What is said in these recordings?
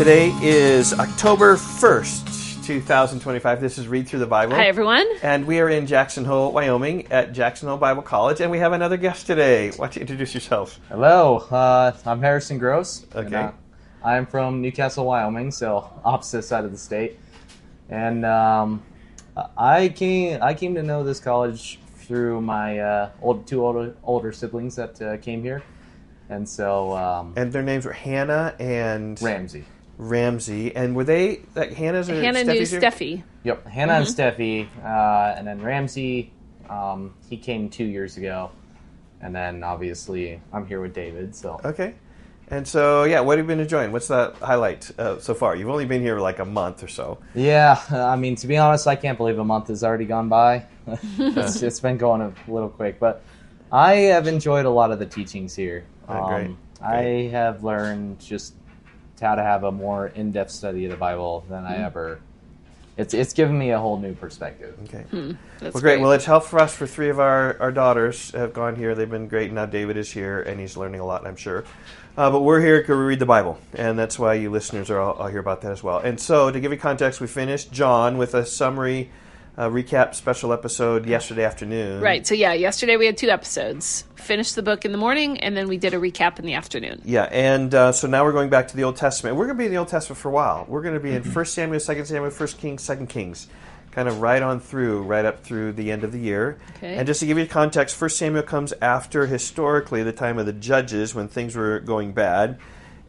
Today is October 1st, 2025. This is Read Through the Bible. Hi, everyone. And we are in Jackson Hole, Wyoming at Jackson Hole Bible College. And we have another guest today. Why don't you introduce yourself? Hello, I'm Harrison Gross. Okay. And, I'm from Newcastle, Wyoming, so opposite side of the state. And I came to know this college through my two older siblings that came here. And so... and their names were Hannah and... Ramsey. And were they... like Hannah's or Hannah knew Steffi's here? Steffi. Yep, Hannah and Steffi. And then Ramsey, he came 2 years ago. And then, obviously, I'm here with David, so... Okay. And so, yeah, what have you been enjoying? What's the highlight so far? You've only been here like a month or so. Yeah, I mean, to be honest, I can't believe a month has already gone by. It's been going a little quick, but I have enjoyed a lot of the teachings here. Great. I have learned just how to have a more in-depth study of the Bible than I ever... It's given me a whole new perspective. Okay. That's Well, great. Well, it's helped for us for three of our daughters have gone here. They've been great. Now David is here, and he's learning a lot, I'm sure. But we're here to read the Bible, and that's why you listeners are all hear about that as well. And so, to give you context, we finished John with a summary recap special episode yesterday afternoon. Right. So, yeah, yesterday we had 2 episodes. Finished the book in the morning, and then we did a recap in the afternoon. Yeah, and so now we're going back to the Old Testament. We're going to be in the Old Testament for a while. We're going to be in 1 Samuel, 2 Samuel, 1 Kings, 2 Kings, kind of right up through the end of the year. Okay. And just to give you context, 1 Samuel comes after, historically, the time of the judges when things were going bad.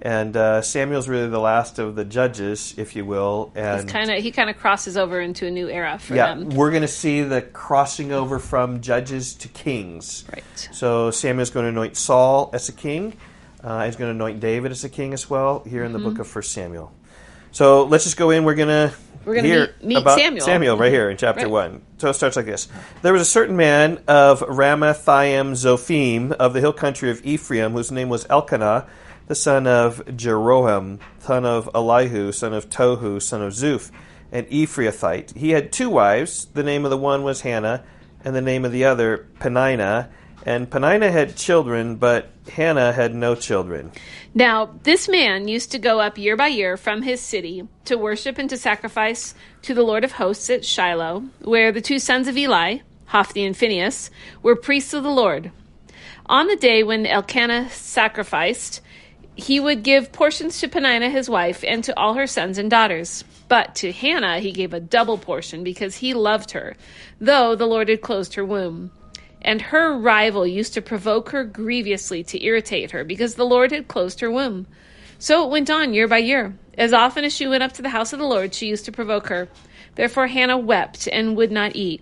And Samuel's really the last of the judges, if you will. And He kind of crosses over into a new era for yeah, them. we're going to see the crossing over from judges to kings. Right. So Samuel's going to anoint Saul as a king. He's going to anoint David as a king as well here in the book of 1 Samuel. So let's just go in. We're going to hear meet about Samuel. right here in chapter Right. 1. So it starts like this. There was a certain man of Ramathaim Zophim of the hill country of Ephraim whose name was Elkanah, the son of Jeroham, son of Elihu, son of Tohu, son of Zuph, an Ephrathite. He had 2 wives. The name of the one was Hannah, and the name of the other Peninnah. And Peninnah had children, but Hannah had no children. Now, this man used to go up year by year from his city to worship and to sacrifice to the Lord of hosts at Shiloh, where the 2 sons of Eli, Hophni and Phinehas, were priests of the Lord. On the day when Elkanah sacrificed, he would give portions to Peninnah his wife and to all her sons and daughters. But to Hannah he gave a double portion because he loved her, though the Lord had closed her womb. And her rival used to provoke her grievously to irritate her because the Lord had closed her womb. So it went on year by year. As often as she went up to the house of the Lord, she used to provoke her. Therefore Hannah wept and would not eat.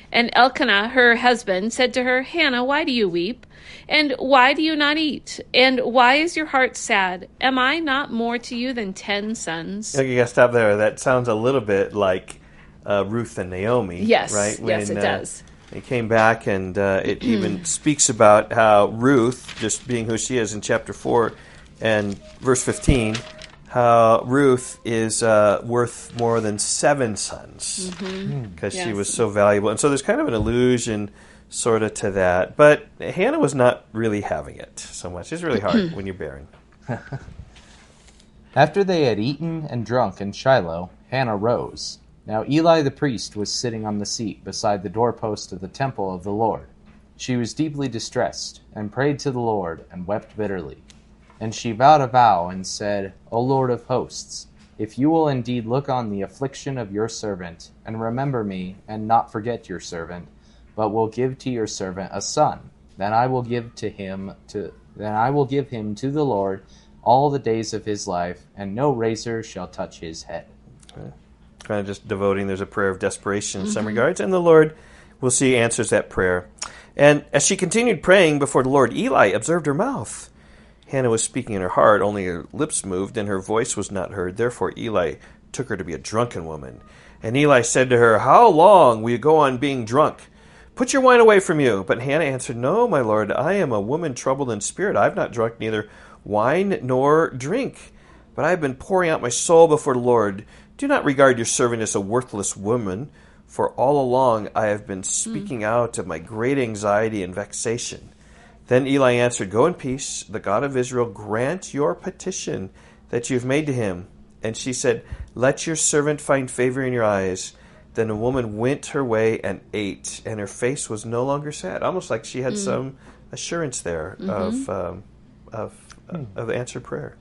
And Elkanah, her husband, said to her, Hannah, why do you weep? And why do you not eat? And why is your heart sad? Am I not more to you than 10 sons? Okay, you got to stop there. That sounds a little bit like Ruth and Naomi. Yes, right? yes, it does. They came back, and it even speaks about how Ruth, just being who she is in chapter 4 and verse 15, how Ruth is worth more than 7 sons because she was so valuable. And so there's kind of an allusion sort of to that. But Hannah was not really having it so much. It's really hard when you're barren. After they had eaten and drunk in Shiloh, Hannah rose. Now Eli the priest was sitting on the seat beside the doorpost of the temple of the Lord. She was deeply distressed, and prayed to the Lord, and wept bitterly. And she vowed a vow, and said, O Lord of hosts, if you will indeed look on the affliction of your servant, and remember me, and not forget your servant, but will give to your servant a son, then I will give him to the Lord all the days of his life, and no razor shall touch his head. Okay. Kind of just devoting, there's a prayer of desperation in some regards, and the Lord, we'll see, answers that prayer. And as she continued praying before the Lord, Eli observed her mouth. Hannah was speaking in her heart, only her lips moved, and her voice was not heard. Therefore Eli took her to be a drunken woman. And Eli said to her, How long will you go on being drunk? Put your wine away from you. But Hannah answered, No, my lord, I am a woman troubled in spirit. I have not drunk neither wine nor drink, but I have been pouring out my soul before the Lord. Do not regard your servant as a worthless woman, for all along I have been speaking out of my great anxiety and vexation. Then Eli answered, Go in peace. The God of Israel grant your petition that you have made to him. And she said, "Let your servant find favor in your eyes." Then the woman went her way and ate, and her face was no longer sad. Almost like she had some assurance there of answered prayer.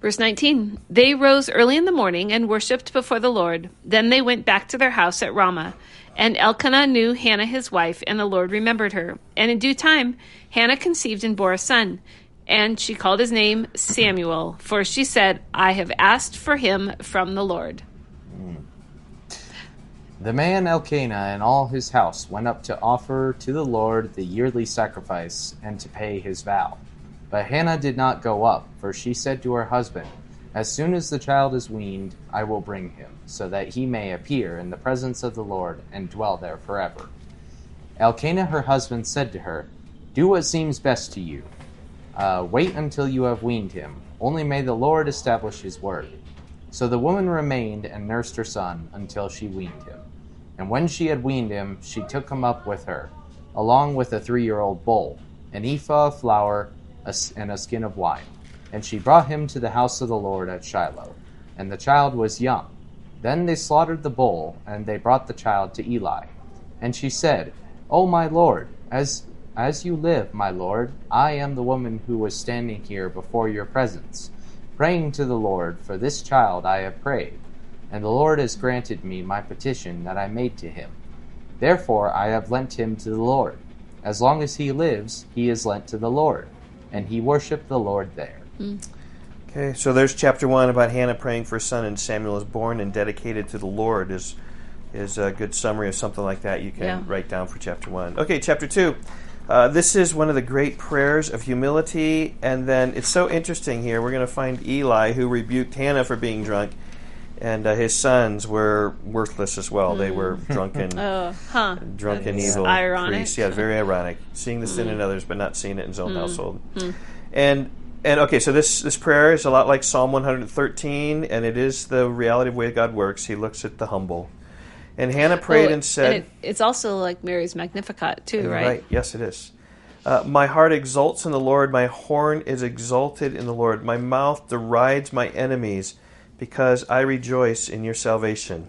Verse 19, they rose early in the morning and worshipped before the Lord. Then they went back to their house at Ramah. And Elkanah knew Hannah his wife, and the Lord remembered her. And in due time, Hannah conceived and bore a son. And she called his name Samuel, for she said, I have asked for him from the Lord. The man Elkanah and all his house went up to offer to the Lord the yearly sacrifice and to pay his vow. But Hannah did not go up, for she said to her husband, As soon as the child is weaned, I will bring him, so that he may appear in the presence of the Lord and dwell there forever. Elkanah her husband said to her, Do what seems best to you. Wait until you have weaned him. Only may the Lord establish his word. So the woman remained and nursed her son until she weaned him. And when she had weaned him, she took him up with her, along with a 3-year-old bull, an ephah of flour, and a skin of wine. And she brought him to the house of the Lord at Shiloh. And the child was young. Then they slaughtered the bull, and they brought the child to Eli. And she said, O my Lord, as you live, my Lord, I am the woman who was standing here before your presence, praying to the Lord. For this child I have prayed, and the Lord has granted me my petition that I made to him. Therefore I have lent him to the Lord. As long as he lives, he is lent to the Lord. And he worshipped the Lord there. Okay, so there's chapter 1 about Hannah praying for a son, and Samuel is born and dedicated to the Lord is a good summary of something like that you can write down for chapter 1. Okay, chapter 2. This is one of the great prayers of humility, and then it's so interesting here. We're going to find Eli, who rebuked Hannah for being drunk, and his sons were worthless as well. They were drunken, drunken evil priests. Yeah, very ironic. Seeing the sin in others, but not seeing it in his own household. And okay, so this prayer is a lot like Psalm 113, and it is the reality of the way God works. He looks at the humble. And Hannah prayed and said... And it's also like Mary's Magnificat, too, right? Right, yes, it is. My heart exults in the Lord. My horn is exalted in the Lord. My mouth derides my enemies, because I rejoice in your salvation.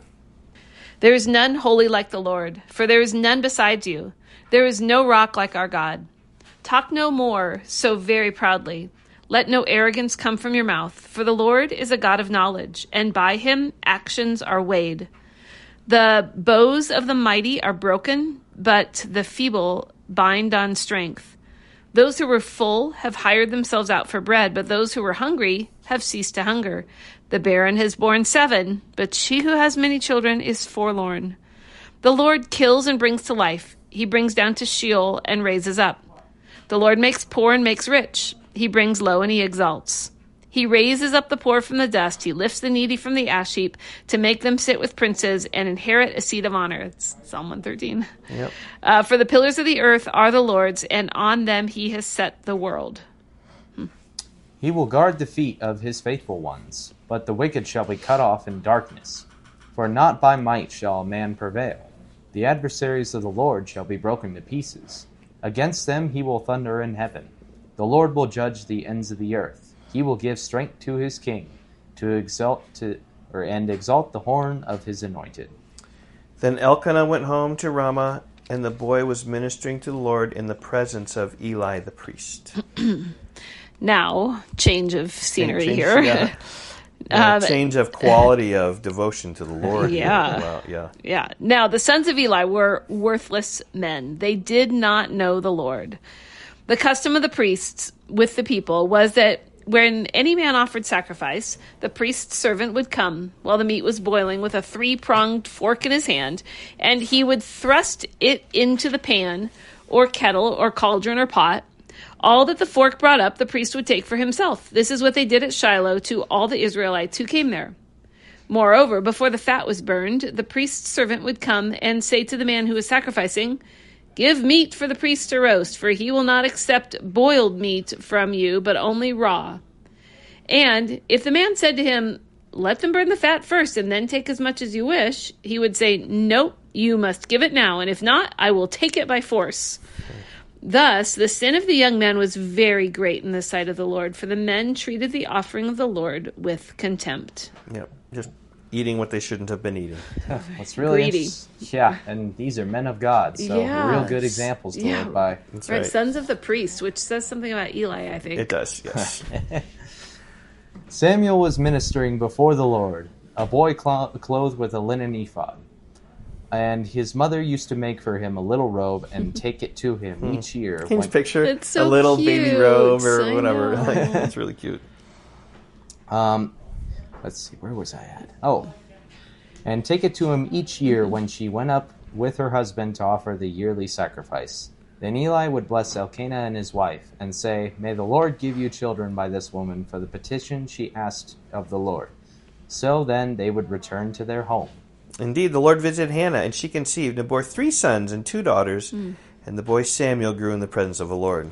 There is none holy like the Lord, for there is none besides you. There is no rock like our God. Talk no more so very proudly. Let no arrogance come from your mouth, for the Lord is a God of knowledge, and by him actions are weighed. The bows of the mighty are broken, but the feeble bind on strength. Those who were full have hired themselves out for bread, but those who were hungry have ceased to hunger. The barren has borne 7, but she who has many children is forlorn. The Lord kills and brings to life. He brings down to Sheol and raises up. The Lord makes poor and makes rich. He brings low and he exalts. He raises up the poor from the dust. He lifts the needy from the ash heap to make them sit with princes and inherit a seat of honor. It's Psalm 113. Yep. For the pillars of the earth are the Lord's, and on them he has set the world. He will guard the feet of his faithful ones, but the wicked shall be cut off in darkness. For not by might shall a man prevail. The adversaries of the Lord shall be broken to pieces. Against them he will thunder in heaven. The Lord will judge the ends of the earth. He will give strength to his king, and exalt the horn of his anointed. Then Elkanah went home to Ramah, and the boy was ministering to the Lord in the presence of Eli the priest. Now, change of scenery here. Yeah. Change of quality of devotion to the Lord. Yeah. Now, the sons of Eli were worthless men. They did not know the Lord. The custom of the priests with the people was that when any man offered sacrifice, the priest's servant would come while the meat was boiling with a 3-pronged fork in his hand, and he would thrust it into the pan or kettle or cauldron or pot. All that the fork brought up, the priest would take for himself. This is what they did at Shiloh to all the Israelites who came there. Moreover, before the fat was burned, the priest's servant would come and say to the man who was sacrificing, Give meat for the priest to roast, for he will not accept boiled meat from you, but only raw. And if the man said to him, Let them burn the fat first and then take as much as you wish, he would say, Nope, you must give it now, and if not, I will take it by force. Thus, the sin of the young men was very great in the sight of the Lord, for the men treated the offering of the Lord with contempt. Yep. Just eating what they shouldn't have been eating. What's really Greedy. Yeah, and these are men of God, so Yeah. real good examples to live by. That's Right, right. sons of the priest, which says something about Eli, I think. It does, yes. Samuel was ministering before the Lord, a boy clothed with a linen ephod. And his mother used to make for him a little robe and take it to him each year. Can you when- just picture It's so a little baby cute. robe or I whatever? know. Like, it's really cute. Let's see, where was I at? Oh. And take it to him each year when she went up with her husband to offer the yearly sacrifice. Then Eli would bless Elkanah and his wife, and say, May the Lord give you children by this woman for the petition she asked of the Lord. So then they would return to their home. Indeed, the Lord visited Hannah, and she conceived and bore 3 sons and 2 daughters. And the boy Samuel grew in the presence of the Lord.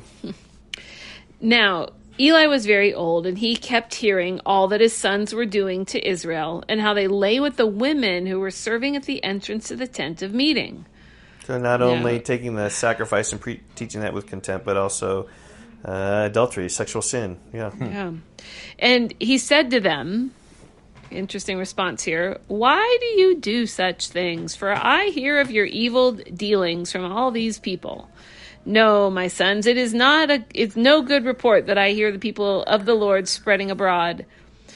Now, Eli was very old, and he kept hearing all that his sons were doing to Israel, and how they lay with the women who were serving at the entrance to the tent of meeting. So not only Yeah. taking the sacrifice and teaching that with contempt, but also adultery, sexual sin. Yeah. Yeah. And he said to them, interesting response here, why do you do such things? For I hear of your evil dealings from all these people. No, my sons, it's no good report that I hear the people of the Lord spreading abroad.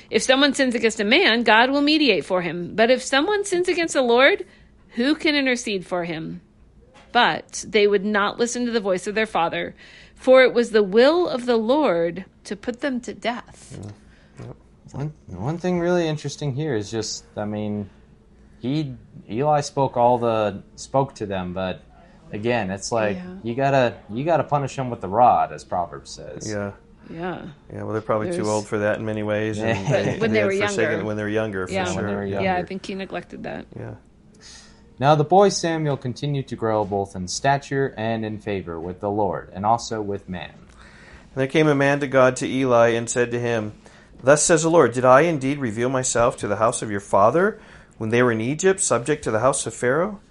If someone sins against a man, God will mediate for him. But if someone sins against the Lord, who can intercede for him? But they would not listen to the voice of their father, for it was the will of the Lord to put them to death. One thing really interesting here is just, I mean, Eli spoke to them, but again, it's like you gotta punish them with the rod, as Proverbs says. Yeah. Yeah. Yeah, well, they're probably too There's- old for that in many ways. And But when they had were forsaken younger. it when they were younger, for Yeah. sure. When they were younger. Yeah, I think he neglected that. Yeah. Now the boy Samuel continued to grow both in stature and in favor with the Lord, and also with man. And there came a man to God to Eli and said to him, Thus says the Lord, Did I indeed reveal myself to the house of your father when they were in Egypt, subject to the house of Pharaoh?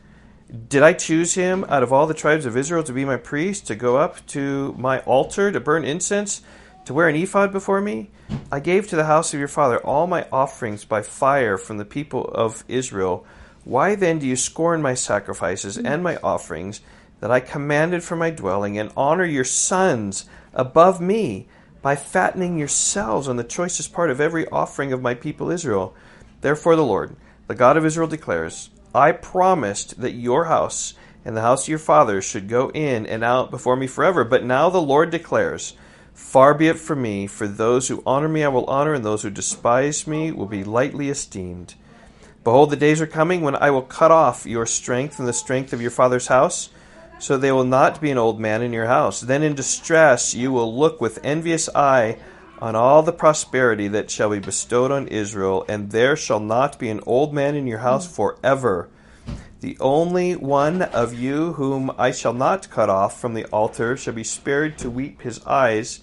Did I choose him out of all the tribes of Israel to be my priest, to go up to my altar, to burn incense, to wear an ephod before me? I gave to the house of your father all my offerings by fire from the people of Israel. Why then do you scorn my sacrifices and my offerings that I commanded for my dwelling, and honor your sons above me by fattening yourselves on the choicest part of every offering of my people Israel? Therefore the Lord, the God of Israel, declares, I promised that your house and the house of your fathers should go in and out before me forever. But now the Lord declares, Far be it from me, for those who honor me I will honor, and those who despise me will be lightly esteemed. Behold, the days are coming when I will cut off your strength and the strength of your father's house, so there will not be an old man in your house. Then in distress you will look with envious eye on all the prosperity that shall be bestowed on Israel, and there shall not be an old man in your house forever. The only one of you whom I shall not cut off from the altar shall be spared to weep his eyes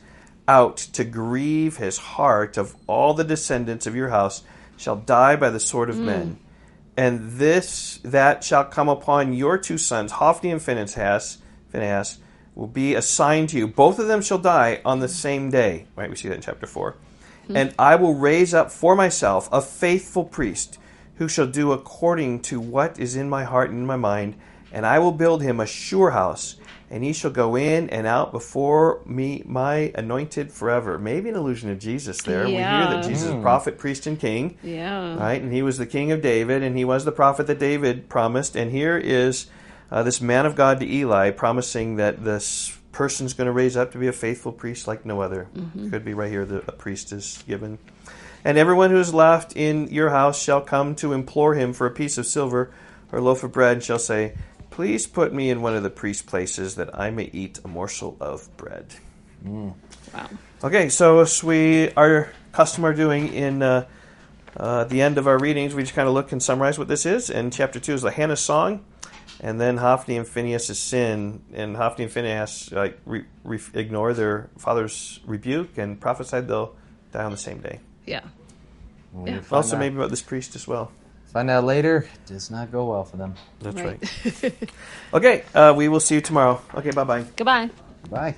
out, to grieve his heart. Of all the descendants of your house shall die by the sword of men. And that shall come upon your 2 sons, Hophni and Phinehas, will be assigned to you. Both of them shall die on the same day. Right, we see that in chapter 4. And I will raise up for myself a faithful priest, who shall do according to what is in my heart and in my mind, and I will build him a sure house, and he shall go in and out before me, my anointed forever. Maybe an allusion to Jesus there. We hear that Yeah. Jesus is prophet, priest, and king. Yeah. Right, and he was the king of David, and he was the prophet that David promised. And here is this man of God to Eli promising that this person's going to raise up to be a faithful priest like no other. Could be right here that a priest is given. And everyone who is left in your house shall come to implore him for a piece of silver or a loaf of bread, and shall say, Please put me in one of the priest places, that I may eat a morsel of bread. Wow. Okay, so as we our custom are doing in the end of our readings, we just kind of look and summarize what this is. And chapter 2 is the Hannah song, and then Hophni and Phinehas' sin. And Hophni and Phinehas ignore their father's rebuke and prophesied they'll die on the same day. Yeah. We Yeah. find Also, out- maybe about this priest as well. Find out later, it does not go well for them. That's right. Right. Okay, we will see you tomorrow. Okay, bye-bye. Goodbye. Bye.